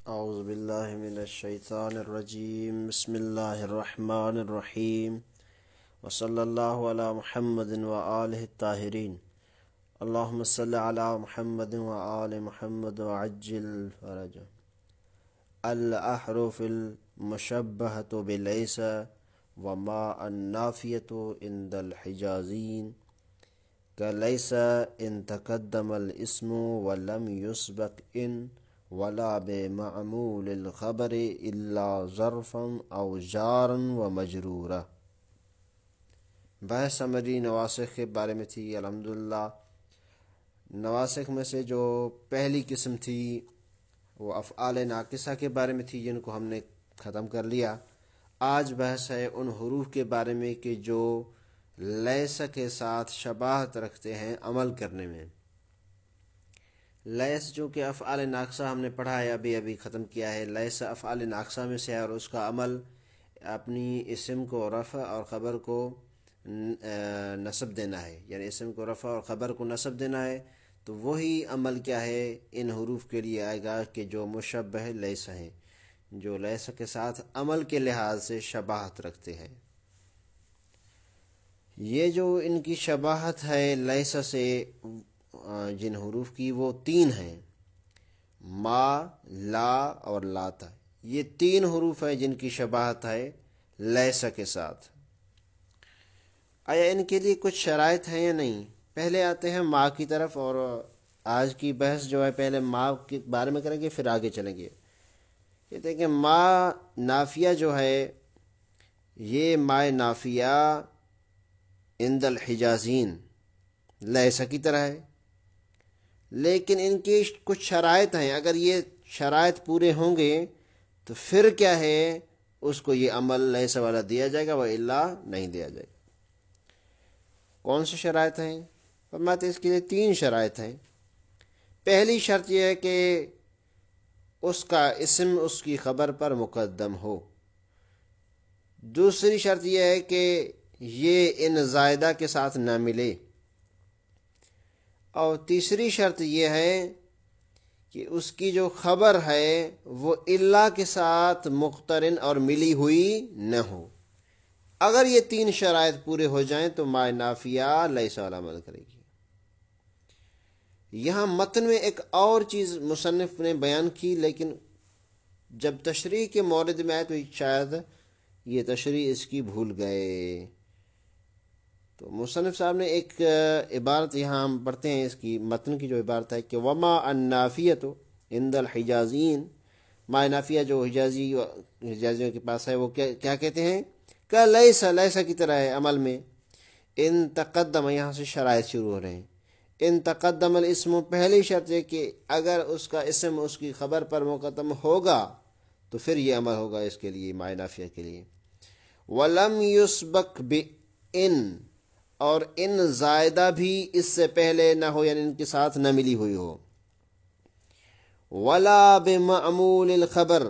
اعوذ باللہ من الشیطان الرجیم بسم اللہ الرحمن الرحیم وصلی اللہ علی محمد وآلہ الطاہرین اللہم صلی علی محمد وآل محمد وعجل فرج الاحرف المشبہۃ بلیس وما النافیۃ عند الحجازین کلیس ان تقدم الاسم ولم یسبق ان ولا بمعمول الخبر الا ظرفا او جارا و مجرورا۔ بحث عملی نواسخ کے بارے میں تھی۔ الحمدللہ نواسخ میں سے جو پہلی قسم تھی وہ افعال ناقصہ کے بارے میں تھی، جن کو ہم نے ختم کر لیا۔ آج بحث ہے ان حروف کے بارے میں کہ جو لیس کے ساتھ شباہت رکھتے ہیں عمل کرنے میں۔ لیس جو کہ افعال ناقصہ ہم نے پڑھا ہے، ابھی ختم کیا ہے۔ لیس افعال ناقصہ میں سے ہے اور اس کا عمل اپنی اسم کو رفع اور خبر کو نصب دینا ہے، یعنی اسم کو رفع اور خبر کو نصب دینا ہے۔ تو وہی عمل کیا ہے ان حروف کے لیے آئے گا کہ جو مشبہ لیس ہیں، جو لیس کے ساتھ عمل کے لحاظ سے شباہت رکھتے ہیں۔ یہ جو ان کی شباہت ہے لیس سے جن حروف کی، وہ تین ہیں: ما، لا اور لاتا۔ یہ تین حروف ہیں جن کی شباہت ہے لیس کے ساتھ۔ آیا ان کے لیے کچھ شرائط ہیں یا نہیں؟ پہلے آتے ہیں ما کی طرف، اور آج کی بحث جو ہے پہلے ما کے بارے میں کریں گے، پھر آگے چلیں گے۔ کہتے ہیں کہ ما نافیہ جو ہے، یہ ما نافیہ عند الحجازین لیس کی طرح ہے، لیکن ان کی کچھ شرائط ہیں۔ اگر یہ شرائط پورے ہوں گے تو پھر کیا ہے، اس کو یہ عمل لیس والا دیا جائے گا، وہ الا نہیں دیا جائے گا۔ کون سی شرائط ہیں؟ فرماتے اس کے لیے تین شرائط ہیں۔ پہلی شرط یہ ہے کہ اس کا اسم اس کی خبر پر مقدم ہو۔ دوسری شرط یہ ہے کہ یہ ان زائدہ کے ساتھ نہ ملے۔ اور تیسری شرط یہ ہے کہ اس کی جو خبر ہے وہ الا کے ساتھ مقترن اور ملی ہوئی نہ ہو۔ اگر یہ تین شرائط پورے ہو جائیں تو ما نافیہ لیس والا عمل کرے گی۔ یہاں متن میں ایک اور چیز مصنف نے بیان کی، لیکن جب تشریح کے مورد میں آئے تو شاید یہ تشریح اس کی بھول گئے۔ تو مصنف صاحب نے ایک عبارت یہاں ہم پڑھتے ہیں، اس کی متن کی جو عبارت ہے کہ وما النافیۃ عند الحجازین، ما نافیہ جو حجازیوں کے پاس ہے، وہ کیا کہتے ہیں کہ لیسا کی طرح ہے عمل میں۔ ان تقدم، یہاں سے شرائط شروع ہو رہے ہیں۔ ان تقدم الاسم، پہلی شرط ہے کہ اگر اس کا اسم اس کی خبر پر مقدم ہوگا تو پھر یہ عمل ہوگا اس کے لیے، ما نافیہ کے لیے۔ ولم یسبق بان، اور ان زائدہ بھی اس سے پہلے نہ ہو، یعنی ان کے ساتھ نہ ملی ہوئی ہو۔ ولا بمعمول الخبر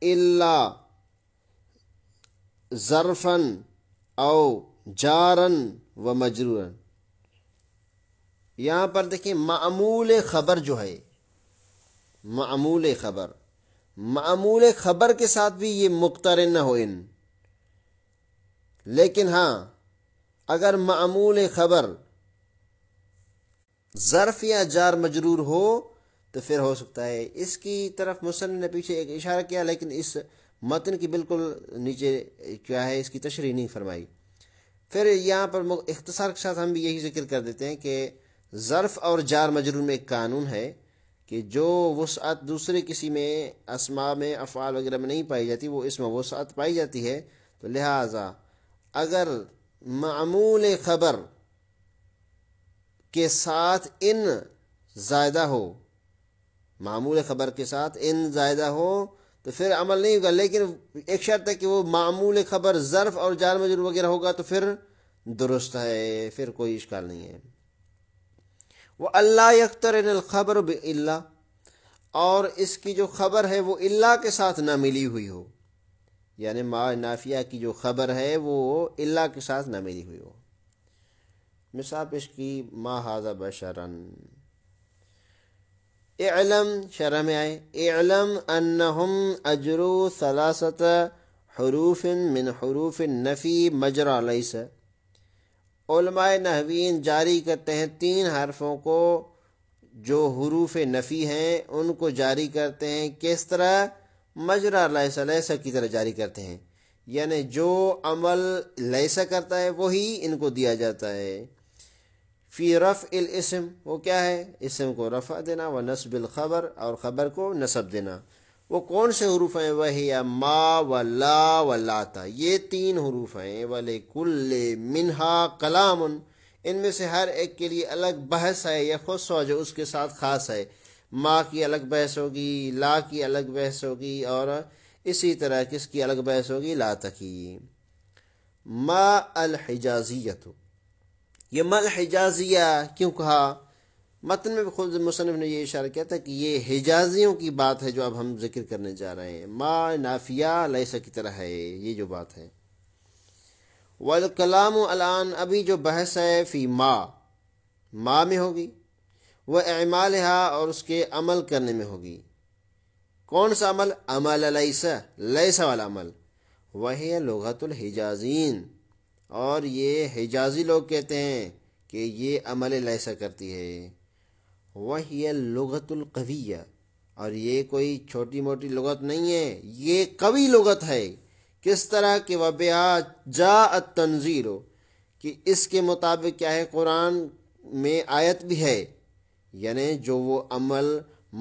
الا ظرفا او جارا و مجرورا۔ یہاں پر دیکھیں معمول خبر جو ہے، معمول خبر کے ساتھ بھی یہ مقترن نہ ہو ان، لیکن ہاں اگر معمول خبر ظرف یا جار مجرور ہو تو پھر ہو سکتا ہے۔ اس کی طرف مصنف نے پیچھے ایک اشارہ کیا، لیکن اس متن کی بالکل نیچے کیا ہے، اس کی تشریح نہیں فرمائی۔ پھر یہاں پر اختصار کے ساتھ ہم بھی یہی ذکر کر دیتے ہیں کہ ظرف اور جار مجرور میں ایک قانون ہے کہ جو وسعت دوسرے کسی میں اسماء میں افعال وغیرہ میں نہیں پائی جاتی، وہ اس میں وسعت پائی جاتی ہے۔ تو لہٰذا اگر معمول خبر کے ساتھ ان زائدہ ہو، معمول خبر کے ساتھ ان زائدہ ہو تو پھر عمل نہیں ہوگا، لیکن ایک شرط ہے کہ وہ معمول خبر ظرف اور جار مجرور وغیرہ ہوگا تو پھر درست ہے، پھر کوئی اشکال نہیں ہے۔ وَأَلَّا يَقْتَرِنَ الْخَبَرُ بِإِلَّا، اور اس کی جو خبر ہے وہ الا کے ساتھ نہ ملی ہوئی ہو، یعنی ما نافیہ کی جو خبر ہے وہ الا کے ساتھ نہ ملی ہوئی ہو۔ مثال پیش کی ما ھذا بشرا، اعلم شرح میں آئے اعلم انہم اجرو ثلاثت حروف من حروف النفی مجرا لیس، علماء نحوین جاری کرتے ہیں 3 حرفوں کو جو حروف نفی ہیں ان کو جاری کرتے ہیں کس طرح؟ مجرا لیس، لیسا کی طرح جاری کرتے ہیں، یعنی جو عمل لیسا کرتا ہے وہی ان کو دیا جاتا ہے۔ فی رفع الاسم، وہ کیا ہے؟ اسم کو رفع دینا، و نصب الخبر، اور خبر کو نصب دینا۔ وہ کون سے حروف ہیں؟ وہی ما و لا و لاتا، یہ 3 حروف ہیں۔ وَلِكُلِّ مِنْهَا کلام، ان میں سے ہر ایک کے لیے الگ بحث ہے، یا خصوصا جو اس کے ساتھ خاص ہے۔ ما کی الگ بحث ہوگی، لا کی الگ بحث ہوگی، اور اسی طرح کس کی الگ بحث ہوگی؟ لاتا کی۔ ما الحجازیت، یہ ما الحجازیہ کیوں کہا؟ متن میں خود مصنف نے یہ اشارہ کیا تھا کہ یہ حجازیوں کی بات ہے جو اب ہم ذکر کرنے جا رہے ہیں۔ ما نافیہ لیسا کی طرح ہے یہ جو بات ہے۔ والکلام الان، ابھی جو بحث ہے فی ما میں ہوگی، وہ اعمالہا، اور اس کے عمل کرنے میں ہوگی۔ کون سا عمل؟ عمل لیسا، لیسا والا عمل۔ وہی لغت الحجازین، اور یہ حجازی لوگ کہتے ہیں کہ یہ عمل لیسا کرتی ہے۔ وہی لغت القویہ، اور یہ کوئی چھوٹی موٹی لغت نہیں ہے، یہ قوی لغت ہے۔ کس طرح کہ وَبِهَا جَاءَ التَّنزِيلُ، کہ اس کے مطابق کیا ہے؟ قرآن میں آیت بھی ہے، یعنی جو وہ عمل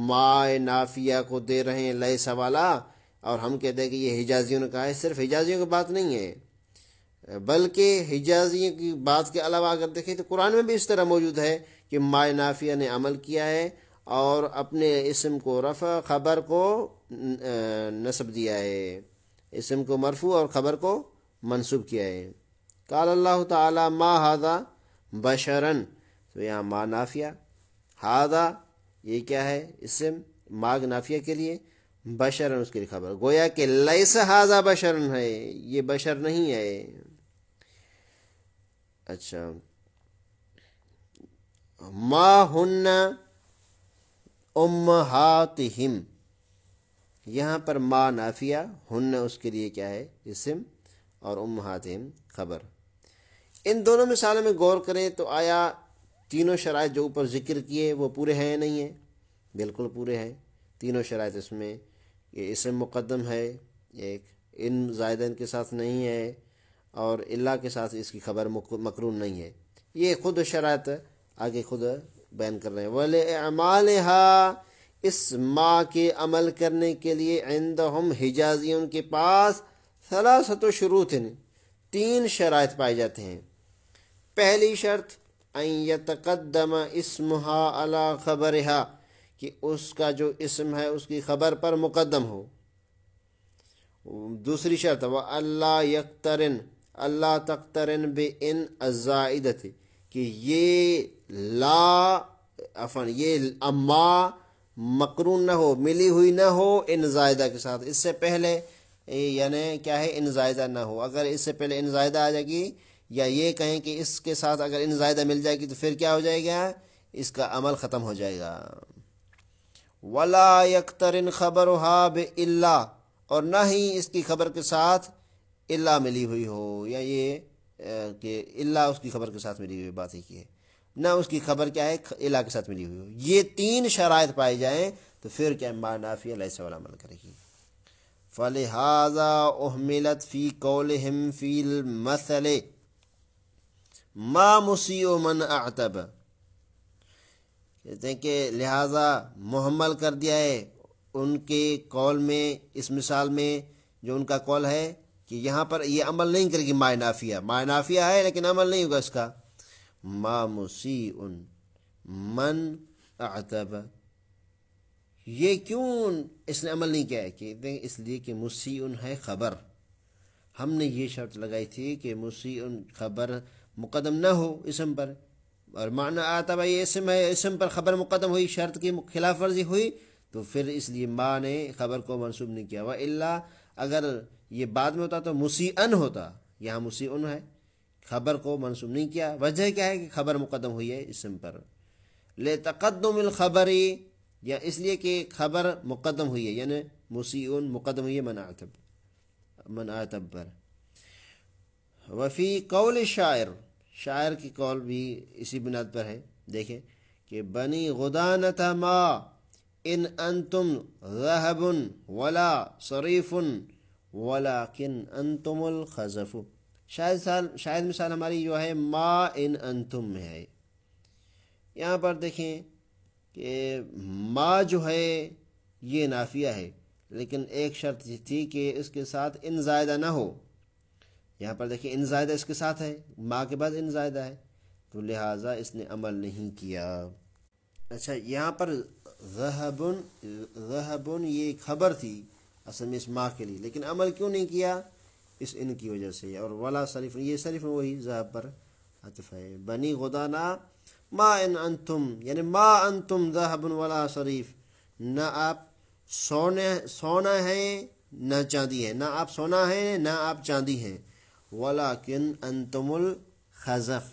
ما نافیہ کو دے رہے ہیں لیسا والا، اور ہم کہتے ہیں کہ یہ حجازیوں نے کہا ہے، صرف حجازیوں کی بات نہیں ہے، بلکہ حجازیوں کی بات کے علاوہ اگر دیکھیں تو قرآن میں بھی اس طرح موجود ہے کہ ما نافیہ نے عمل کیا ہے اور اپنے اسم کو رفع، خبر کو نصب دیا ہے، اسم کو مرفوع اور خبر کو منصوب کیا ہے۔ قال اللہ تعالی ما ھذا بشرن، تو یہاں ما نافیہ، ھذا یہ کیا ہے؟ اسم، ما نافیہ کے لیے، بشرن اس کے لیے خبر، گویا کہ لیس ھذا بشرن ہے، یہ بشر نہیں ہے۔ اچھا، ما ہن امہاتہم، یہاں پر ما نافیہ، ہن اس کے لیے کیا ہے؟ اسم، اور امہاتہم خبر۔ ان دونوں مثالوں میں غور کریں تو آیا تینوں شرائط جو اوپر ذکر کیے وہ پورے ہیں یا نہیں ہیں؟ بالکل پورے ہیں، تینوں شرائط اس میں۔ یہ اسم مقدم ہے، ایک ان زائدہ ان کے ساتھ نہیں ہے، اور اللہ کے ساتھ اس کی خبر مقرون نہیں ہے۔ یہ خود شرائط آگے خود بیان کر رہے ہیں۔ وَلِأَعْمَالِهَا، اس ما کے عمل کرنے کے لیے، عندہم حجازیوں کے پاس، ثلاثت شروط، 3 شرائط پائے جاتے ہیں۔ پہلی شرط ان یتقدم اسمہا علی خبرہا، کہ اس کا جو اسم ہے اس کی خبر پر مقدم ہو۔ دوسری شرط وَأَلَّا يَقْتَرِنْ، اللہ تقترن بِإِنْ الزَّائِدَةِ، کہ یہ اما مقرون نہ ہو، ملی ہوئی نہ ہو ان زائدہ کے ساتھ، اس سے پہلے، یعنی کیا ہے؟ ان زائدہ نہ ہو۔ اگر اس سے پہلے ان زائدہ آ جائے گی، یا یہ کہیں کہ اس کے ساتھ اگر ان زائدہ مل جائے گی تو پھر کیا ہو جائے گا؟ اس کا عمل ختم ہو جائے گا۔ وَلَا يَقْتَرِنْ خَبَرُهَا بِإِلَّا، اور نہ ہی اس کی خبر کے ساتھ اللہ ملی ہوئی ہو، یا یہ کہ اللہ اس کی خبر کے ساتھ ملی ہوئی بات ہی کی ہے، نہ اس کی خبر کیا ہے؟ اللہ کے ساتھ ملی ہوئی ہو۔ یہ 3 شرائط پائی جائیں تو پھر کیا؟ ما نافیہ لیس والا عمل کرے گی۔ فَلِهَذَا أُهْمِلَتْ فِي قَوْلِهِمْ فِي الْمَثَلِ ما مسیء من اعتب، کہتے ہیں کہ لہذا محمل کر دیا ہے ان کے قول میں، اس مثال میں جو ان کا قول ہے کہ یہاں پر یہ عمل نہیں کرے گی ما نافیہ، ما نافیہ ہے لیکن عمل نہیں ہوگا اس کا۔ ما مسیء من اعتب، یہ کیوں اس نے عمل نہیں کیا ہے؟ کہتے ہیں اس لیے کہ مسیء ہے خبر، ہم نے یہ شرط لگائی تھی کہ مسیء خبر مقدم نہ ہو اسم پر، اور معنی آتا بھائی اسم ہے، اسم پر خبر مقدم ہوئی، شرط کی خلاف ورزی ہوئی تو پھر اس لیے ما نے خبر کو منصوب نہیں کیا۔ وَإِلَّا، اگر یہ بعد میں ہوتا تو مسیئن ہوتا، یہاں مسیئن ہے، خبر کو منصوب نہیں کیا۔ وجہ کیا ہے کہ خبر مقدم ہوئی ہے اسم پر۔ لِتَقَدُّمِ الْخَبَرِ یا اس لیے کہ خبر مقدم ہوئی ہے، یعنی مسیئون مقدم ہوئی ہے من آتب پر. وفی قول شاعر، شاعر کی قول بھی اسی بنیاد پر ہے. دیکھیں کہ بنی غدانۃ ما ان انتم ذہب ولا صریف ولکن انتم الخزف. شاید مثال ہماری جو ہے ما ان انتم میں ہے. یہاں پر دیکھیں کہ ما جو ہے یہ نافیہ ہے، لیکن ایک شرط تھی کہ اس کے ساتھ ان زائدہ نہ ہو. یہاں پر دیکھیں ان زائدہ اس کے ساتھ ہے، ما کے بعد ان زائدہ ہے، تو لہٰذا اس نے عمل نہیں کیا. اچھا یہاں پر ذہبن یہ خبر تھی اصل میں اس ما کے لیے، لیکن عمل کیوں نہیں کیا؟ اس ان کی وجہ سے. اور ولا صریف، یہ صریف وہی ذہب پر عطف ہے. بنی غدانہ ما ان انتم، یعنی ما انتم ذہب ولا صریف، نہ آپ سونا ہے نہ چاندی ہے، نہ آپ سونا ہے نہ آپ چاندی ہیں. ولیکن انتم الخزف،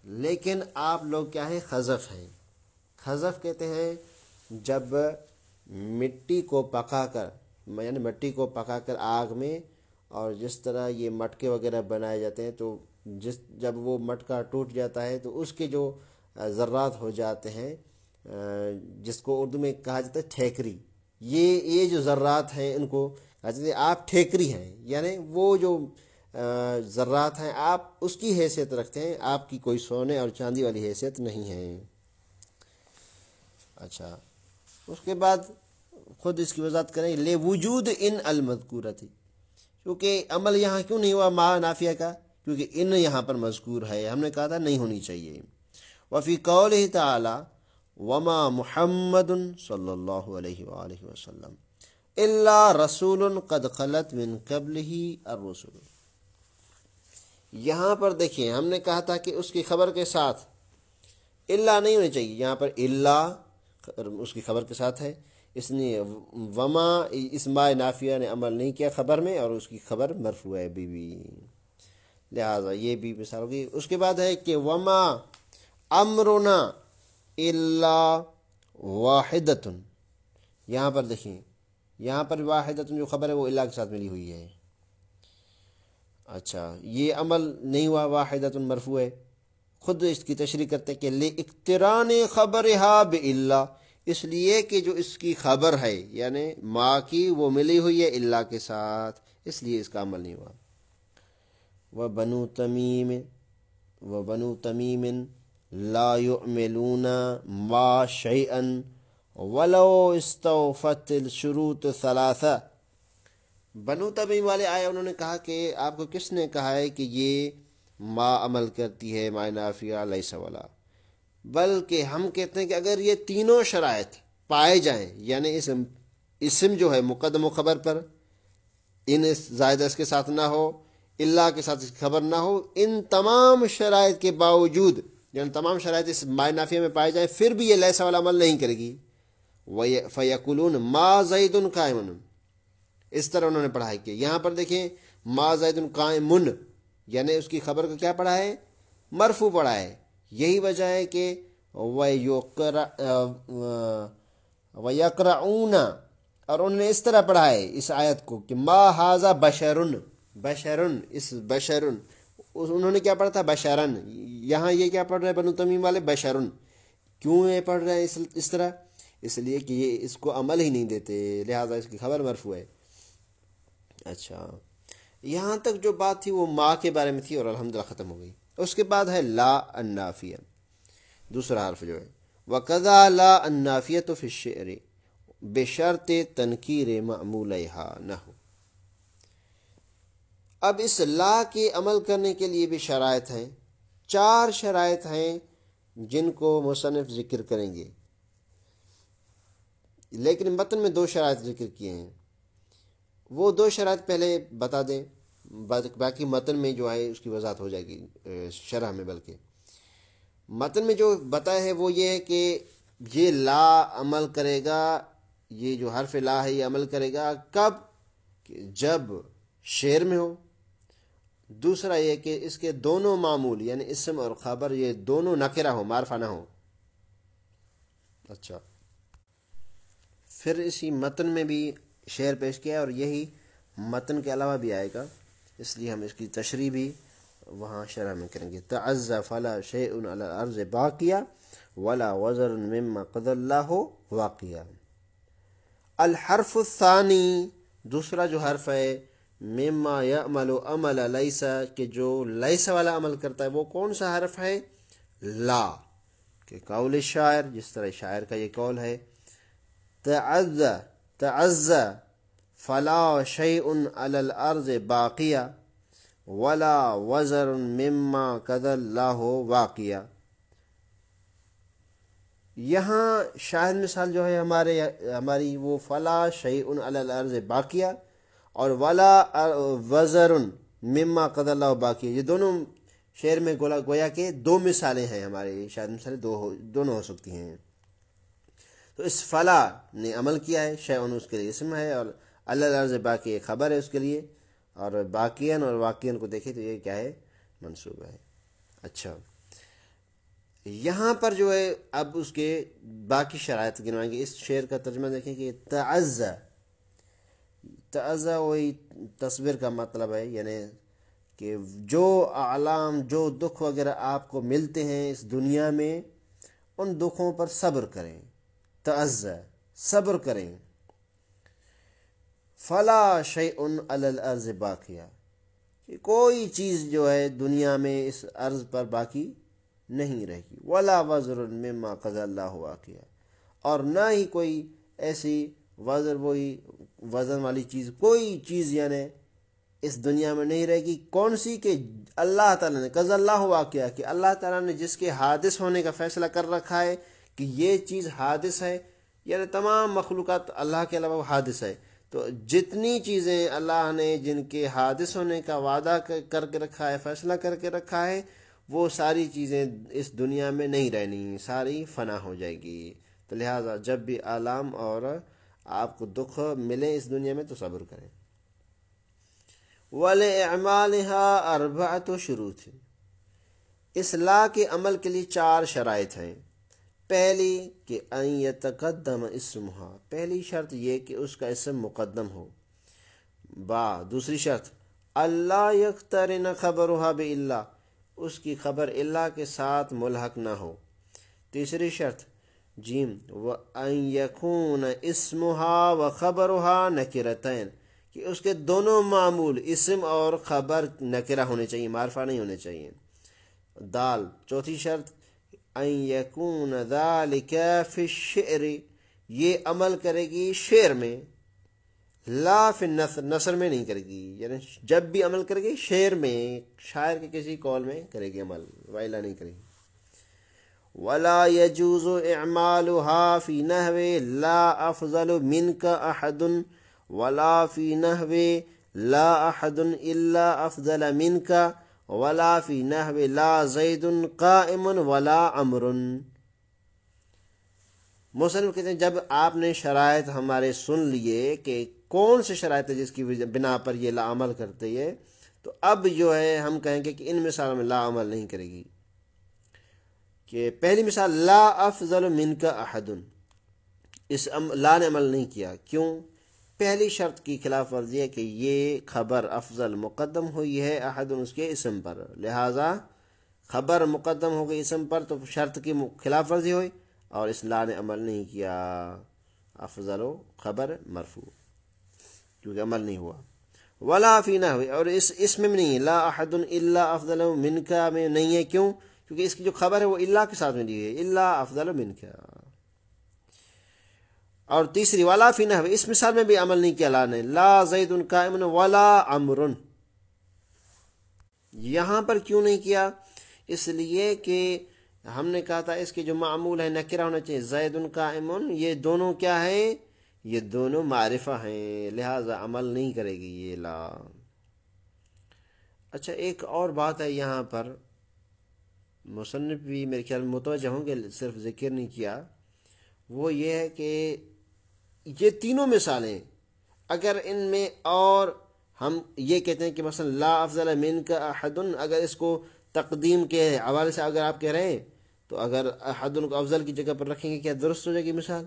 لیکن آپ لوگ کیا ہے؟ خزف ہیں. خزف کہتے ہیں جب مٹی کو پکا کر، یعنی مٹی کو پکا کر آگ میں، اور جس طرح یہ مٹکے وغیرہ بنائے جاتے ہیں، تو جب وہ مٹکا ٹوٹ جاتا ہے تو اس کے جو ذرات ہو جاتے ہیں، جس کو اردو میں کہا جاتا ہے ٹھیکری، یہ جو ذرات ہیں ان کو کہا جاتا ہے آپ ٹھیکری ہیں، یعنی وہ جو ذرات ہیں آپ اس کی حیثیت رکھتے ہیں، آپ کی کوئی سونے اور چاندی والی حیثیت نہیں ہے. اچھا اس کے بعد خود اس کی وضاحت کریں. لے وجود ان المذکورتی، کیونکہ عمل یہاں کیوں نہیں ہوا ما نافیہ کا؟ کیونکہ ان یہاں پر مذکور ہے، ہم نے کہا تھا نہیں ہونی چاہیے. وفی قولہ تعالی وما محمد صلی اللہ علیہ وآلہ وسلم الا رسول قد خلت من قبلہ الرسل. یہاں پر دیکھیں ہم نے کہا تھا کہ اس کی خبر کے ساتھ الا نہیں ہونی چاہیے، یہاں پر الا اس کی خبر کے ساتھ ہے، اس نے وما اس ما نافیہ نے عمل نہیں کیا خبر میں، اور اس کی خبر مرفوع ہے بھی، لہذا یہ بھی مثال ہوگی. اس کے بعد ہے کہ وما امرنا الا واحدۃ. یہاں پر دیکھیں یہاں پر واحدۃ جو خبر ہے وہ الا کے ساتھ ملی ہوئی ہے. اچھا یہ عمل نہیں ہوا، واحدۃ مرفوع ہے. خود اس کی تشریح کرتے ہیں کہ لاقتران خبرها بالا، اس لیے کہ جو اس کی خبر ہے یعنی ما کی وہ ملی ہوئی ہے الا کے ساتھ، اس لیے اس کا عمل نہیں ہوا. وبنو تمیم لا يعملون ما شيئا ولو استوفت الشروط ثلاثہ. بنو تمیم والے آئے، انہوں نے کہا کہ آپ کو کس نے کہا ہے کہ یہ ما عمل کرتی ہے ما نافیہ لیس ولا، بلکہ ہم کہتے ہیں کہ اگر یہ تینوں شرائط پائے جائیں، یعنی اسم جو ہے مقدم و خبر پر ان زائدہ اس کے ساتھ نہ ہو، اللہ کے ساتھ اس کی خبر نہ ہو، ان تمام شرائط کے باوجود، یعنی تمام شرائط اس ما نافیہ میں پائے جائیں، پھر بھی یہ لیس والا عمل نہیں کرے گی. فیقولون ما زید قائم، اس طرح انہوں نے پڑھا ہے. کہ یہاں پر دیکھیں ما زید قائم، یعنی اس کی خبر کو کیا پڑھا ہے؟ مرفوع پڑھا ہے. یہی وجہ ہے کہ وَيَقْرَعُونَ، اور انہوں نے اس طرح پڑھا ہے اس آیت کو کہ ما ھذا بشرن، اس بشرن انہوں نے کیا پڑھا تھا؟ بشرن. یہاں یہ کیا پڑھ رہے ہیں بنو تمیم والے؟ بشرن. کیوں یہ پڑھ رہے ہیں اس طرح؟ اس لیے کہ یہ اس کو عمل ہی نہیں دیتے، لہذا اس کی خبر مرفوع ہے. اچھا یہاں تک جو بات تھی وہ ما کے بارے میں تھی اور الحمدللہ ختم ہو گئی. اس کے بعد ہے لا النافیہ، دوسرا حرف جو ہے. وَقَذَا لَا النَّافِيَةُ فِي الشِّعْرِ بِشَرْطِ تَنْکِیرِ مَعْمُولَیْہَا نَحْوُ. اب اس لا کے عمل کرنے کے لیے بھی شرائط ہیں، 4 شرائط ہیں جن کو مصنف ذکر کریں گے، لیکن متن میں 2 شرائط ذکر کیے ہیں. وہ 2 شرائط پہلے بتا دیں، باقی متن میں جو ہے اس کی وضاحت ہو جائے گی شرح میں. بلکہ متن میں جو بتایا ہے وہ یہ ہے کہ یہ لا عمل کرے گا، یہ جو حرف لا ہے یہ عمل کرے گا کب؟ کہ جب شعر میں ہو. دوسرا یہ کہ اس کے دونوں معمول یعنی اسم اور خبر یہ دونوں نکرہ ہو، معرفہ نہ ہو. اچھا پھر اسی متن میں بھی شعر پیش کیا اور یہی متن کے علاوہ بھی آئے گا، اس لیے ہم اس کی تشریح بھی وہاں شرح میں کریں گے۔ تعزّ فلا شیء علی الارض باقیہ ولا وزر مما قضى اللہ واقیہ۔ الحرف الثانی، دوسرا جو حرف ہے، مما یعمل عمل لیس، کہ جو لیس والا عمل کرتا ہے، وہ کون سا حرف ہے؟ لا، کہ قول شاعر، جس طرح شاعر کا یہ قول ہے، تعزّ فلا شیء علی الارض باقیہ ولا وزر مما قضى اللہ واقیہ۔ یہاں شاہد مثال جو ہے ہماری وہ فلا شیء علی الارض باقیہ اور ولا وزر مما قضى اللہ باقیہ، یہ دونوں شعر میں گویا کہ دو مثالیں ہیں ہمارے، شاید مثالیں دونوں ہو سکتی ہیں۔ تو اس فلا نے عمل کیا ہے، شیء اس کے لیے اسم ہے، اور علی الارض باقی خبر ہے اس کے لیے، اور باقیاً اور واقعاً کو دیکھیں تو یہ کیا ہے؟ منصوب ہے۔ اچھا، یہاں پر جو ہے اب اس کے باقی شرائط گنوائیں گے۔ اس شعر کا ترجمہ دیکھیں کہ تعزّ وہی تصویر کا مطلب ہے، یعنی کہ جو اعلام، جو دکھ وغیرہ آپ کو ملتے ہیں اس دنیا میں، ان دکھوں پر صبر کریں، تعزّ صبر کریں۔ فلا شیء علی الارض باقیہ، کہ کوئی چیز جو ہے دنیا میں اس ارض پر باقی نہیں رہے گی، ولا وزر مما قضى اللہ واقیہ، اور نہ ہی کوئی ایسی وزر، وہی وزن والی چیز، کوئی چیز یعنی اس دنیا میں نہیں رہے گی۔ کون سی؟ کہ اللہ تعالیٰ نے قضى اللہ واقعہ، کہ اللہ تعالیٰ نے جس کے حادث ہونے کا فیصلہ کر رکھا ہے کہ یہ چیز حادث ہے، یعنی تمام مخلوقات اللہ کے علاوہ حادث ہے، تو جتنی چیزیں اللہ نے جن کے حادث ہونے کا وعدہ کر کے رکھا ہے، فیصلہ کر کے رکھا ہے، وہ ساری چیزیں اس دنیا میں نہیں رہنی، ساری فنا ہو جائے گی۔ تو لہٰذا جب بھی آلام اور آپ کو دکھ ملے اس دنیا میں تو صبر کریں۔ وَلِإِعْمَالِهَا أَرْبَعَةُ شُرُوطٍ، اصلاح کے عمل کے لیے 4 شرائط ہیں۔ پہلی کہ ان یتقدم اسمہا، پہلی شرط یہ کہ اس کا اسم مقدم ہو۔ دوسری شرط اللہ یقترن خبرها بإلا، اس کی خبر اللہ کے ساتھ ملحق نہ ہو۔ تیسری شرط جیم وَأَن يَكُونَ اسمها وخبرها نکرتین، کہ اس کے دونوں معمول اسم اور خبر نکرہ ہونے چاہیے، معرفہ نہیں ہونے چاہیے۔ دال چوتھی شرط ان یکون ذالک فی الشعر، یہ عمل کرے گی شعر میں، لا فی النثر، نثر میں نہیں کرے گی، یعنی جب بھی عمل کرے گی شعر میں، شاعر کے کسی قول میں کرے گی عمل، وائلا نہیں کرے گی۔ ولا یجوز اعمالها فی نحو لا افضل منک احد ولا فی نحو لا احد الا افضل منک ولا فی نحو لا زید قائم ولا عمر۔ مصنف کہتے ہیں جب آپ نے شرائط ہمارے سن لیے کہ کون سے شرائط ہے جس کی بنا پر یہ لا عمل کرتے ہیں، تو اب جو ہے ہم کہیں گے کہ ان مثالوں میں لا عمل نہیں کرے گی۔ کہ پہلی مثال لا افضل منک احد، اس لا نے عمل نہیں کیا، کیوں؟ پہلی شرط کی خلاف ورزی ہے کہ یہ خبر افضل مقدم ہوئی ہے احد اس کے اسم پر، لہذا خبر مقدم ہو گئی اسم پر تو شرط کی خلاف ورزی ہوئی، اور اس لا نے عمل نہیں کیا، افضل و خبر مرفوع، کیونکہ عمل نہیں ہوا۔ ولا فی نحو، اور اس اسم میں نہیں، لا احد الا افضل منک میں نہیں ہے، کیوں؟ کیونکہ اس کی جو خبر ہے وہ اللہ کے ساتھ میں دی ہے، الا افضل منک۔ اور تیسری ولا فی نحو، اس مثال میں بھی عمل نہیں کیا لا نے، لا زید قائم ولا عمر، یہاں پر کیوں نہیں کیا؟ اس لیے کہ ہم نے کہا تھا اس کے جو معمول ہے نکرہ ہونا چاہیے، زید قائم، یہ دونوں کیا ہیں؟ یہ دونوں معرفہ ہیں، لہذا عمل نہیں کرے گی یہ لا۔ اچھا، ایک اور بات ہے یہاں پر، مصنف بھی میرے خیال میں متوجہ ہوں گے، صرف ذکر نہیں کیا، وہ یہ ہے کہ یہ تینوں مثالیں اگر ان میں، اور ہم یہ کہتے ہیں کہ مثلا لا افضل منک احد، اگر اس کو تقدیم کے حوالے سے اگر آپ کہہ رہے ہیں تو اگر احد کو افضل کی جگہ پر رکھیں گے کیا درست ہو جائے گی مثال؟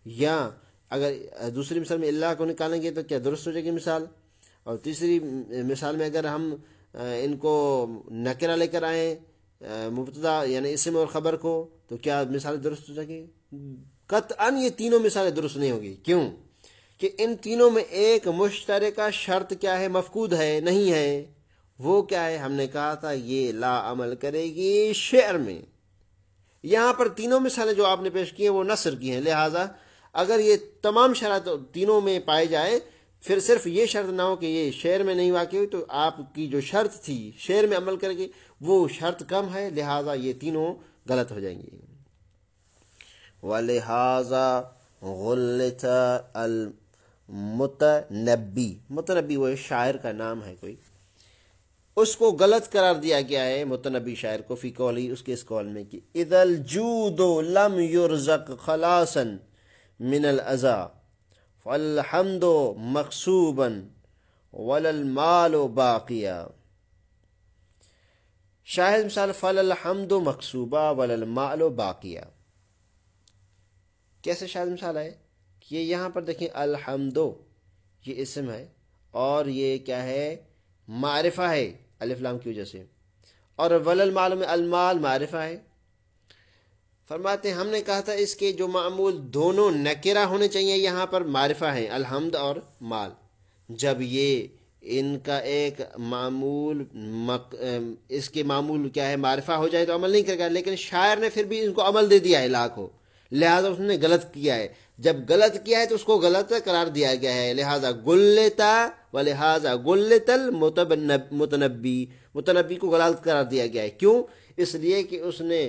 یا اگر دوسری مثال میں اللہ کو نکالیں گے تو کیا درست ہو جائے گی مثال؟ اور تیسری مثال میں اگر ہم ان کو نکرہ لے کر آئیں مبتدا یعنی اسم اور خبر کو، تو کیا مثال درست ہو جائے گی؟ قطعاً یہ تینوں مثالیں درست نہیں ہوگی۔ کیوں؟ کہ ان تینوں میں ایک مشترکہ شرط کیا ہے؟ مفقود ہے، نہیں ہے۔ وہ کیا ہے؟ ہم نے کہا تھا یہ لا عمل کرے گی شعر میں۔ یہاں پر تینوں مثالیں جو آپ نے پیش کی ہیں وہ نثر کی ہیں، لہٰذا اگر یہ تمام شرائط تینوں میں پائے جائے، پھر صرف یہ شرط نہ ہو کہ یہ شعر میں نہیں واقع ہوئی، تو آپ کی جو شرط تھی شعر میں عمل کرے گی وہ شرط کم ہے، لہٰذا یہ تینوں غلط ہو جائیں گے۔ وَلِهَذَا غُلِّتَ المتنبی، متنبی وہ شاعر کا نام ہے کوئی، اس کو غلط قرار دیا گیا ہے متنبی شاعر کو، فی قولی، اس کے اس قول میں کہ اذا الجود لم يرزق خلاصا من الاذى فالحمد مقصوبا ولا المال باقیا۔ شاہد مثال فالحمد مقصوبا ولا المال باقیا، کیسے شاہد مثال ہے کہ یہاں پر دیکھیں الحمدو یہ اسم ہے اور یہ کیا ہے؟ معرفہ ہے الف لام کی وجہ سے، اور ولل مال میں المال معرفہ ہے۔ فرماتے ہیں ہم نے کہا تھا اس کے جو معمول دونوں نکرہ ہونے چاہیے، یہاں پر معرفہ ہیں الحمد اور مال۔ جب یہ ان کا ایک معمول اس کے معمول کیا ہے؟ معرفہ ہو جائے تو عمل نہیں کرے گا، لیکن شاعر نے پھر بھی ان کو عمل دے دیا ہے لا کو، لہذا اس نے غلط کیا ہے۔ جب غلط کیا ہے تو اس کو غلط قرار دیا گیا ہے، لہذا گلتا ولہذا گلت المتنبی، متنبی کو غلط قرار دیا گیا ہے۔ کیوں؟ اس لیے کہ اس نے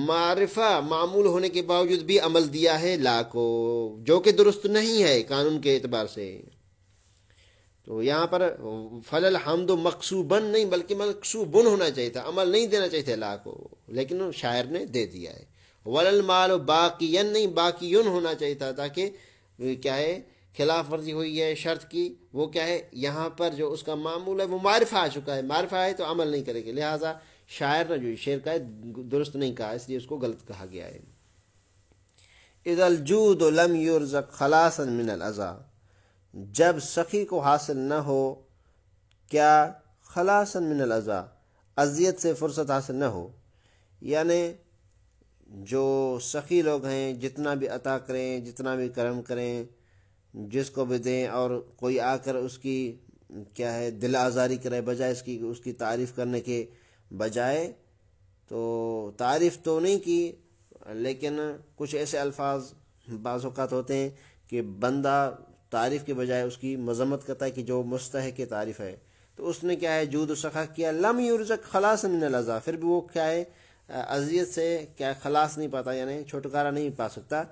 معرفہ معمول ہونے کے باوجود بھی عمل دیا ہے لا کو، جو کہ درست نہیں ہے قانون کے اعتبار سے۔ تو یہاں پر فلل حمد مقصوبن نہیں بلکہ مقصوبن ہونا چاہیے تھا، عمل نہیں دینا چاہیے تھا لا کو، لیکن شاعر نے دے دیا ہے۔ ولل مال باقین نہیں باقیون ہونا چاہیے تھا، تاکہ کیا ہے؟ خلاف ورزی ہوئی ہے شرط کی، وہ کیا ہے؟ یہاں پر جو اس کا معمول ہے وہ معرفہ آ چکا ہے، معرفہ ہے تو عمل نہیں کرے گا، لہٰذا شاعر نے جو شعر کا ہے درست نہیں کہا، اس لیے اس کو غلط کہا گیا ہے۔ اذا الجود لم يرزق خلاصا من الاذى، جب سخی کو حاصل نہ ہو کیا؟ خلاصا من الاذى، اذیت سے فرصت حاصل نہ ہو، یعنی جو سخی لوگ ہیں جتنا بھی عطا کریں، جتنا بھی کرم کریں، جس کو بھی دیں، اور کوئی آ کر اس کی کیا ہے؟ دل آزاری کرے، بجائے اس کی تعریف کرنے کے بجائے، تو تعریف تو نہیں کی، لیکن کچھ ایسے الفاظ بعض اوقات ہوتے ہیں کہ بندہ تعریف کے بجائے اس کی مذمت کرتا ہے کہ جو مستحق تعریف ہے، تو اس نے کیا ہے؟ جود و سخا کیا، لم یرزق خلاص من الاذى، پھر بھی وہ کیا ہے؟ اذیت سے کیا خلاص نہیں پاتا، یعنی چھٹکارا نہیں پا سکتا۔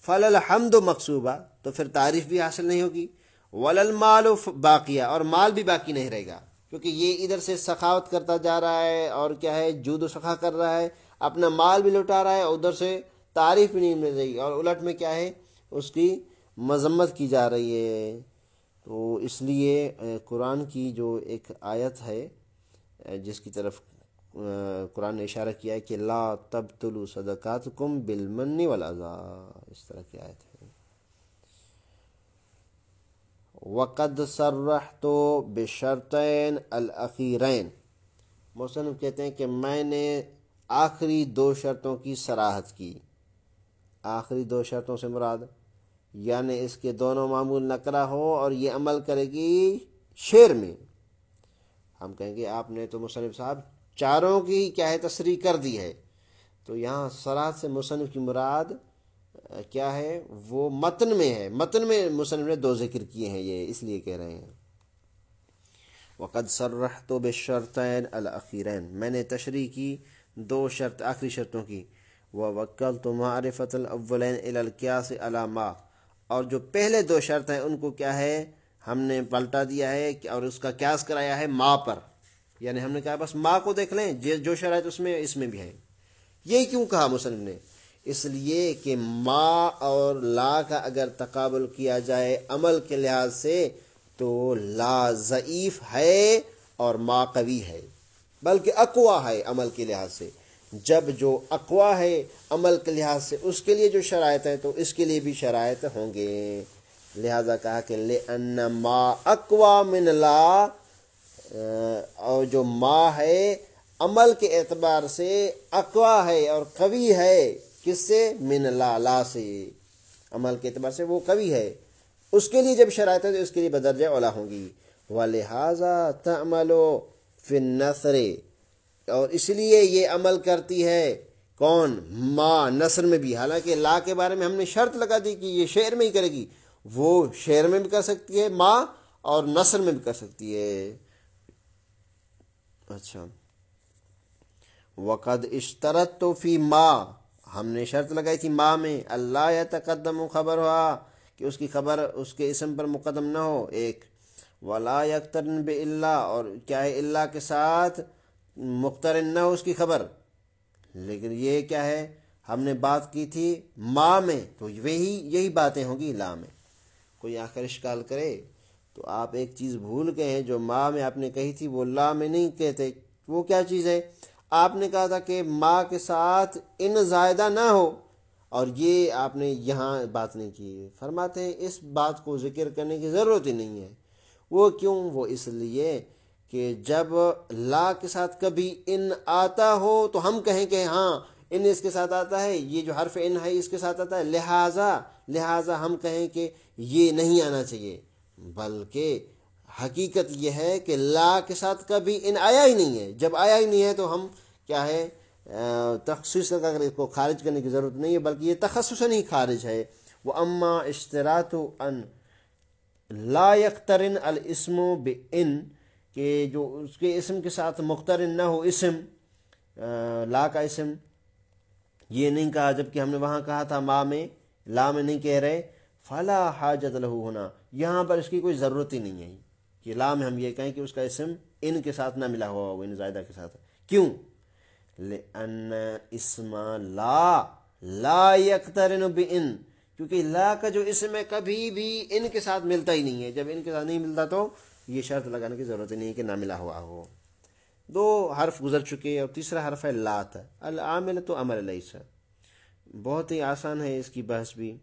فللحمد مقصوبہ، تو پھر تعریف بھی حاصل نہیں ہوگی، وللمال باقیہ، اور مال بھی باقی نہیں رہے گا، کیونکہ یہ ادھر سے سخاوت کرتا جا رہا ہے اور کیا ہے؟ جود و سخا کر رہا ہے، اپنا مال بھی لٹا رہا ہے، اور ادھر سے تعریف بھی نہیں مل رہی، اور الٹ میں کیا ہے؟ اس کی مذمت کی جا رہی ہے۔ تو اس لیے قرآن کی جو ایک آیت ہے جس کی طرف قرآن نے اشارہ کیا ہے کہ لا تبطلوا صدقاتکم بالمن والاذى، اس طرح کی آیت ہے۔ وقد صرحت بشرطین الاخیرین، مصنف کہتے ہیں کہ میں نے آخری دو شرطوں کی صراحت کی۔ آخری دو شرطوں سے مراد یعنی اس کے دونوں معمول نکرہ ہو اور یہ عمل کرے گی شعر میں۔ ہم کہیں گے آپ نے تو مصنف صاحب چاروں کی کیا ہے؟ تصریح کر دی ہے، تو یہاں صراحت سے مصنف کی مراد کیا ہے؟ وہ متن میں ہے، متن میں مصنف نے دو ذکر کیے ہیں، یہ اس لیے کہہ رہے ہیں۔ وقد صرحت بالشرطین الاخیرین، میں نے تشریح کی دو شرط آخری شرطوں کی۔ ووکلت معرفۃ الاولین الی القیاس علی ما، اور جو پہلے دو شرط ہیں ان کو کیا ہے؟ ہم نے پلٹا دیا ہے اور اس کا قیاس کرایا ہے ما پر، یعنی ہم نے کہا بس ما کو دیکھ لیں، جو شرائط اس میں بھی ہے۔ یہ کیوں کہا مصنف نے؟ اس لیے کہ ما اور لا کا اگر تقابل کیا جائے عمل کے لحاظ سے تو لا ضعیف ہے اور ما قوی ہے، بلکہ اقوا ہے عمل کے لحاظ سے، جب جو اقوا ہے عمل کے لحاظ سے اس کے لیے جو شرائط ہیں تو اس کے لیے بھی شرائط ہوں گے. لہذا کہا کہ لِأَنَّ مَا اقوا من لا، اور جو ما ہے عمل کے اعتبار سے اقوا ہے اور قوی ہے. کس سے؟ من لا سے، عمل کے اعتبار سے وہ قوی ہے. اس کے لیے جب شرائط ہے تو اس کے لیے بدرجہ اولا ہوں گی. وَلِهَذَا تَعْمَلُ فِي النَّثْرِ، اور اس لیے یہ عمل کرتی ہے کون؟ ما، نثر میں بھی. حالانکہ لا کے بارے میں ہم نے شرط لگا دی کہ یہ شعر میں ہی کرے گی، وہ شعر میں بھی کر سکتی ہے ما، اور نثر میں بھی کر سکتی ہے. اچھا، وَقَدْ اشْتَرَطْتُ فِي مَا، ہم نے شرط لگائی تھی ما میں، اللہ يتقدم خبرها، کہ اس کی خبر اس کے اسم پر مقدم نہ ہو. ایک ولا یقترن بِإِلَّا، اور کیا ہے اللہ کے ساتھ مقترن نہ ہو اس کی خبر. لیکن یہ کیا ہے، ہم نے بات کی تھی ما میں، تو یہی باتیں ہوں گی لا میں. کوئی آخر اشکال کرے تو آپ ایک چیز بھول گئے ہیں، جو ما میں آپ نے کہی تھی وہ لا میں نہیں کہتے. وہ کیا چیز ہے؟ آپ نے کہا تھا کہ ما کے ساتھ ان زائدہ نہ ہو، اور یہ آپ نے یہاں بات نہیں کی. فرماتے ہیں اس بات کو ذکر کرنے کی ضرورت ہی نہیں ہے. وہ کیوں؟ وہ اس لیے کہ جب لا کے ساتھ کبھی ان آتا ہو تو ہم کہیں کہ ہاں ان اس کے ساتھ آتا ہے، یہ جو حرف ان ہے اس کے ساتھ آتا ہے، لہٰذا ہم کہیں کہ یہ نہیں آنا چاہیے. بلکہ حقیقت یہ ہے کہ لا کے ساتھ کبھی ان آیا ہی نہیں ہے. جب آیا ہی نہیں ہے تو ہم کیا ہے، تخصیص اگر اس کو خارج کرنے کی ضرورت نہیں ہے، بلکہ یہ تخصصاً ہی خارج ہے. وَأَمَّا اشْتِرَاطُ أَنْ لا يقترن الاسم بِإِن، کہ جو اس کے اسم کے ساتھ مقترن نہ ہو اسم، لا کا اسم، یہ نہیں کہا. جبکہ ہم نے وہاں کہا تھا ما میں، لا میں نہیں کہہ رہے. فلا حاجت لہ ہونا، یہاں پر اس کی کوئی ضرورت ہی نہیں ہے کہ لا میں ہم یہ کہیں کہ اس کا اسم ان کے ساتھ نہ ملا ہوا ہو، ان زائدہ کے ساتھ. کیوں؟ لأن اسم لا یقترن بِإِن، کیونکہ لا کا جو اسم ہے کبھی بھی ان کے ساتھ ملتا ہی نہیں ہے. جب ان کے ساتھ نہیں ملتا تو یہ شرط لگانے کی ضرورت نہیں ہے کہ نہ ملا ہوا ہو. دو حرف گزر چکے، اور تیسرا حرف ہے لات. العاملۃ عمل لیس، بہت ہی آسان ہے اس کی بحث بھی.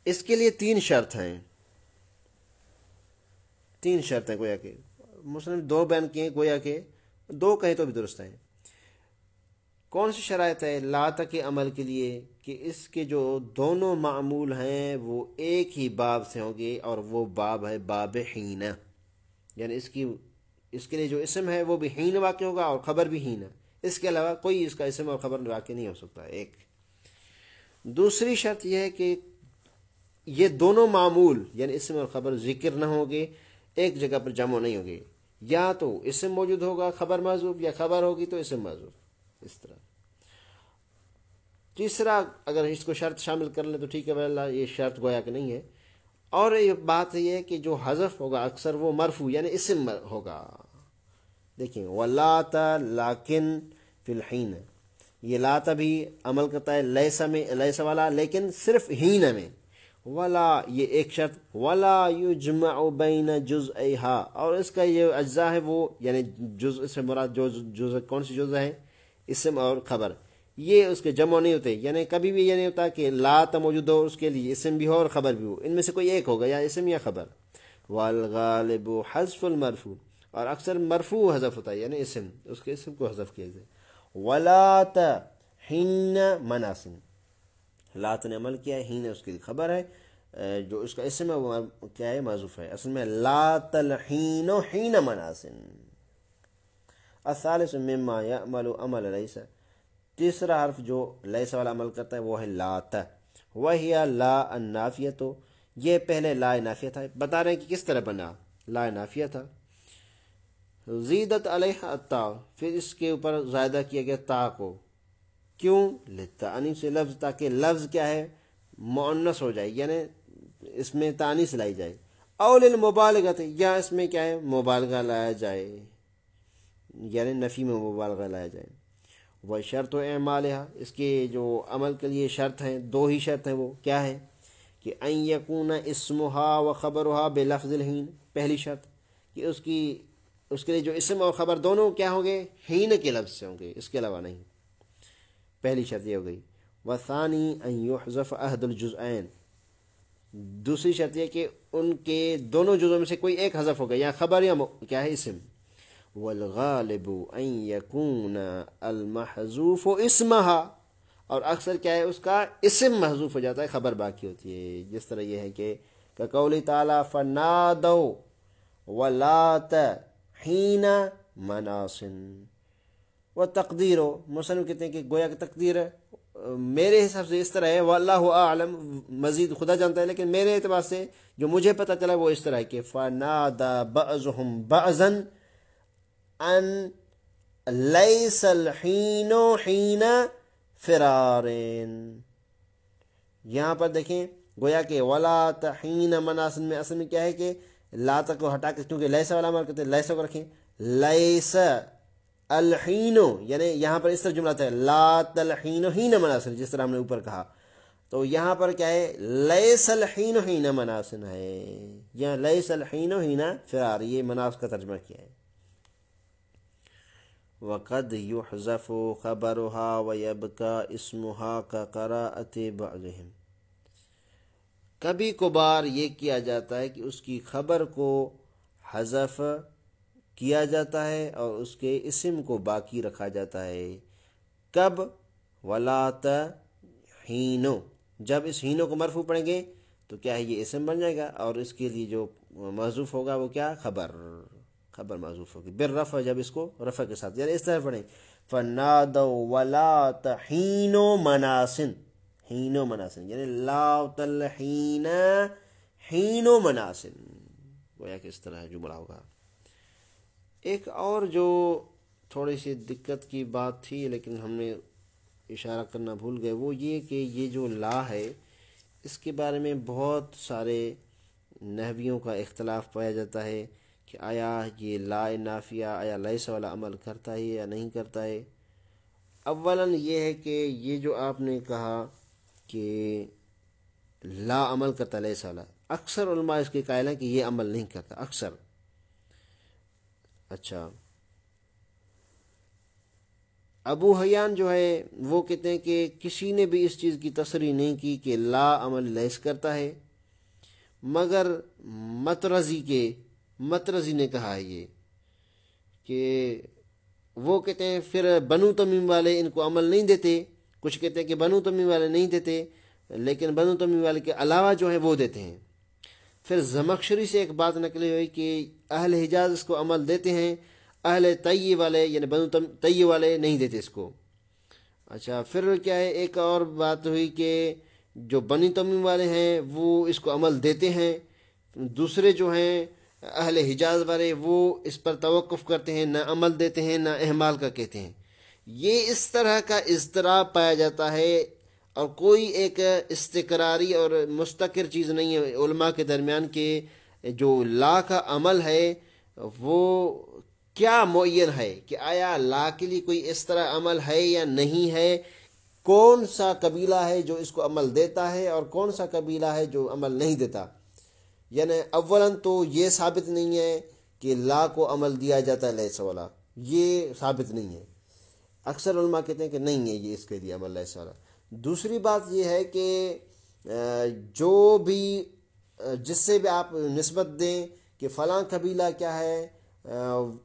اس کے لیے تین شرط ہیں، گویا کہ مسلم دو بیان کیے، گویا کہ دو کہیں تو بھی درست ہیں. کون سی شرائط ہے لات کے عمل کے لیے؟ کہ اس کے جو دونوں معمول ہیں وہ ایک ہی باب سے ہوں گے، اور وہ باب ہے باب حین. یعنی اس کے لیے جو اسم ہے وہ بھی حین واقع ہوگا اور خبر بھی حین. اس کے علاوہ کوئی اس کا اسم اور خبر واقع نہیں ہو سکتا. ایک دوسری شرط یہ ہے کہ یہ دونوں معمول یعنی اسم اور خبر ذکر نہ ہوگے، ایک جگہ پر جمع نہیں ہوگے. یا تو اسم موجود ہوگا خبر محذوف، یا خبر ہوگی تو اسم محذوف، اس طرح. تیسرا اگر اس کو شرط شامل کر لیں تو ٹھیک ہے، واللہ یہ شرط گویا کہ نہیں ہے. اور یہ بات یہ ہے کہ جو حذف ہوگا اکثر وہ مرفوع یعنی اسم ہوگا. دیکھیں وَلَاتَ لیکن فی الحین، یہ لاتا بھی عمل کرتا ہے لیس والا، لیکن صرف ہین میں. ولا، یہ ایک شرط. ولا یجمع بین جزئیہا، اور اس کا یہ اجزاء ہے وہ یعنی جزء سے مراد جو جزء کون سی جزء ہے؟ اسم اور خبر. یہ اس کے جمع نہیں ہوتے، یعنی کبھی بھی یہ نہیں ہوتا کہ لات موجود ہو اس کے لیے اسم بھی ہو اور خبر بھی ہو. ان میں سے کوئی ایک ہوگا، یا اسم یا خبر. والغالب حذف المرفوع، اور اکثر مرفوع حذف ہوتا ہے یعنی اسم، اس کے اسم کو حذف کیا جائے. ولات حین مناسن، لات نے عمل کیا ہے، حین اس کی خبر ہے، جو اس کا اسم ہے وہ کیا ہے؟ معذوف ہے. اصل میں لات الحین حین مناسن. الثالث مما یعمل عمل لیس، تیسرا حرف جو لیس والا عمل کرتا ہے وہ ہے لات. وہی لا النافیہ، یہ پہلے لا نافیہ تھا. بتا رہے ہیں کہ کس طرح بنا. لا نافیہ تھا، زیدت علیہ التا، پھر اس کے اوپر زائدہ کیا گیا تا کو. کیوں؟ للتانیث لفظ، تاکہ لفظ کیا ہے؟ مؤنث ہو جائے، یعنی اس میں تانیث لائی جائے. او للمبالغۃ، یا اس میں کیا ہے؟ مبالغہ لایا جائے، یعنی نفی میں مبالغہ لایا جائے. وہ شرط و اعمالها، اس کے جو عمل کے لیے شرط ہیں، دو ہی شرط ہیں. وہ کیا ہے؟ کہ ان یکون اسمها و خبرها بلفظ الحین، پہلی شرط کہ اس کی اس کے لیے جو اسم اور خبر دونوں کیا ہوں گے؟ حین کے لفظ سے ہوں گے، اس کے علاوہ نہیں۔ پہلی شرط یہ ہو گئی۔ وثانی ان یحذف احد الجزئین، دوسری شرط یہ کہ ان کے دونوں جزوں میں سے کوئی ایک حذف ہوگا، یا خبر یا کیا ہے اسم۔ والغالب ان یکون المحذوف اسمها، اور اکثر کیا ہے اس کا اسم محذوف ہو جاتا ہے، خبر باقی ہوتی ہے۔ جس طرح یہ ہے کہ قول تعالی فنادوا ولات حین مناص، وہ تقدیر ہو، مصنف کہتے ہیں کہ گویا کہ تقدیر میرے حساب سے اس طرح ہے، واللہ اعلم، مزید خدا جانتا ہے، لیکن میرے اعتبار سے جو مجھے پتہ چلا وہ اس طرح ہے کہ فنادا بعضهم بعضا ان لیس الحین حین فرارین۔ یہاں پر دیکھیں گویا کہ ولا تحین مناسن میں اصل میں کیا ہے کہ لا تک کو ہٹا کے، کیونکہ لیسا والا عمل کرتے ہیں، لیسا کو رکھیں، لیس الحین، یعنی یہاں پر اس طرح جملہ ہے لا تلحین حین مناسن، جس طرح ہم نے اوپر کہا، تو یہاں پر کیا ہے لیس الحین حین مناسن ہے، یہاں لیس الحین حین فرار، یہ مناس کا ترجمہ کیا ہے۔ وقد يحذف خبرها ويبقى اسمها كقراءة بعضهم، کبھی کبھار یہ کیا جاتا ہے کہ اس کی خبر کو حذف کیا جاتا ہے اور اس کے اسم کو باقی رکھا جاتا ہے۔ کب؟ ولات حینو، جب اس حینو کو مرفوع پڑھیں گے تو کیا ہے یہ اسم بن جائے گا، اور اس کے لیے جو محذوف ہوگا وہ کیا؟ خبر محذوف ہوگی بالرفع، جب اس کو رفع کے ساتھ، یعنی اس طرح پڑھیں فنادوا ولات حینو مناسن، حینو مناسن یعنی لا تلحین حینو مناسن، گویا کہ اس طرح جملہ ہوگا۔ ایک اور جو تھوڑی سی دقت کی بات تھی لیکن ہم نے اشارہ کرنا بھول گئے، وہ یہ کہ یہ جو لا ہے اس کے بارے میں بہت سارے نحویوں کا اختلاف پایا جاتا ہے کہ آیا یہ لا نافیہ آیا لیس والا عمل کرتا ہے یا نہیں کرتا ہے۔ اولاً یہ ہے کہ یہ جو آپ نے کہا کہ لا عمل کرتا لیس والا، اکثر علماء اس کے قائل ہیں کہ یہ عمل نہیں کرتا، اکثر۔ اچھا، ابو حیان جو ہے وہ کہتے ہیں کہ کسی نے بھی اس چیز کی تصریح نہیں کی کہ لا عمل لیس کرتا ہے، مگر مطرزی نے کہا ہے یہ کہ وہ کہتے ہیں پھر بنو تمیم والے ان کو عمل نہیں دیتے، کچھ کہتے ہیں کہ بنو تمیم والے نہیں دیتے لیکن بنو تمیم والے کے علاوہ جو ہے وہ دیتے ہیں۔ پھر زمخشری سے ایک بات نقلی ہوئی کہ اہل حجاز اس کو عمل دیتے ہیں، اہل طی والے یعنی بنو طی والے نہیں دیتے اس کو۔ اچھا، پھر کیا ہے ایک اور بات ہوئی کہ جو بنی تمیم والے ہیں وہ اس کو عمل دیتے ہیں، دوسرے جو ہیں اہل حجاز والے وہ اس پر توقف کرتے ہیں، نہ عمل دیتے ہیں نہ اہمال کا کہتے ہیں۔ یہ اس طرح کا اضطراب پایا جاتا ہے اور کوئی ایک استقراری اور مستقر چیز نہیں ہے علماء کے درمیان کہ جو لا کا عمل ہے وہ کیا معین ہے، کہ آیا لا کے لیے کوئی اس طرح عمل ہے یا نہیں ہے، کون سا قبیلہ ہے جو اس کو عمل دیتا ہے اور کون سا قبیلہ ہے جو عمل نہیں دیتا۔ یعنی اولاً تو یہ ثابت نہیں ہے کہ لا کو عمل دیا جاتا ہے لیس والا، یہ ثابت نہیں ہے، اکثر علماء کہتے ہیں کہ نہیں ہے یہ اس کے لیے عمل لیس والا۔ دوسری بات یہ ہے کہ جو بھی جس سے بھی آپ نسبت دیں کہ فلاں قبیلہ کیا ہے،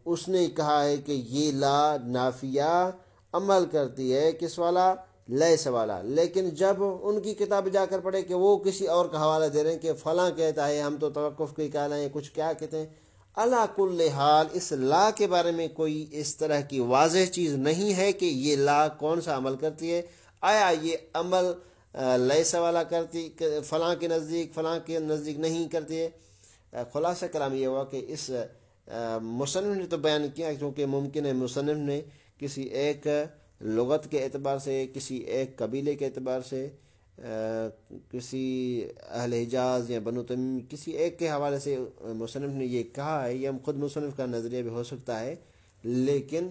اس نے کہا ہے کہ یہ لا نافیہ عمل کرتی ہے کس والا؟ لیس والا، لیکن جب ان کی کتاب جا کر پڑھے کہ وہ کسی اور کا حوالہ دے رہے ہیں کہ فلاں کہتا ہے ہم تو توقف کے قائل ہیں، کچھ کیا کہتے ہیں، علی کل حال اس لا کے بارے میں کوئی اس طرح کی واضح چیز نہیں ہے کہ یہ لا کون سا عمل کرتی ہے، آیا یہ عمل لیس والا کرتی فلاں کے نزدیک فلاں کے نزدیک نہیں کرتی ہے۔ خلاصہ کلام یہ ہوا کہ اس مصنف نے تو بیان کیا کیونکہ ممکن ہے مصنف نے کسی ایک لغت کے اعتبار سے، کسی ایک قبیلے کے اعتبار سے، کسی اہل حجاز یا بنو تمیم کسی ایک کے حوالے سے مصنف نے یہ کہا ہے، یہ خود مصنف کا نظریہ بھی ہو سکتا ہے، لیکن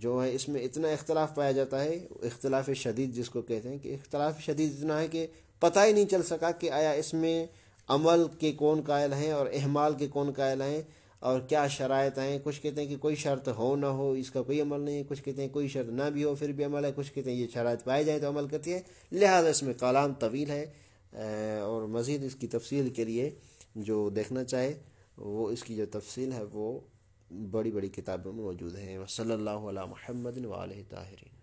جو ہے اس میں اتنا اختلاف پایا جاتا ہے، اختلاف شدید جس کو کہتے ہیں، کہ اختلاف شدید اتنا ہے کہ پتہ ہی نہیں چل سکا کہ آیا اس میں عمل کے کون قائل ہیں اور احمال کے کون قائل ہیں، اور کیا شرائط ہیں. کچھ کہتے ہیں کہ کوئی شرط ہو نہ ہو اس کا کوئی عمل نہیں ہے، کچھ کہتے ہیں کوئی شرط نہ بھی ہو پھر بھی عمل ہے، کچھ کہتے ہیں یہ شرائط پائے جائے تو عمل کرتی ہے. لہذا اس میں کلام طویل ہے، اور مزید اس کی تفصیل کے لیے جو دیکھنا چاہے وہ اس کی جو تفصیل ہے وہ بڑی بڑی کتابوں میں موجود ہے. صلی اللہ علی محمد و آلہ طاہرین.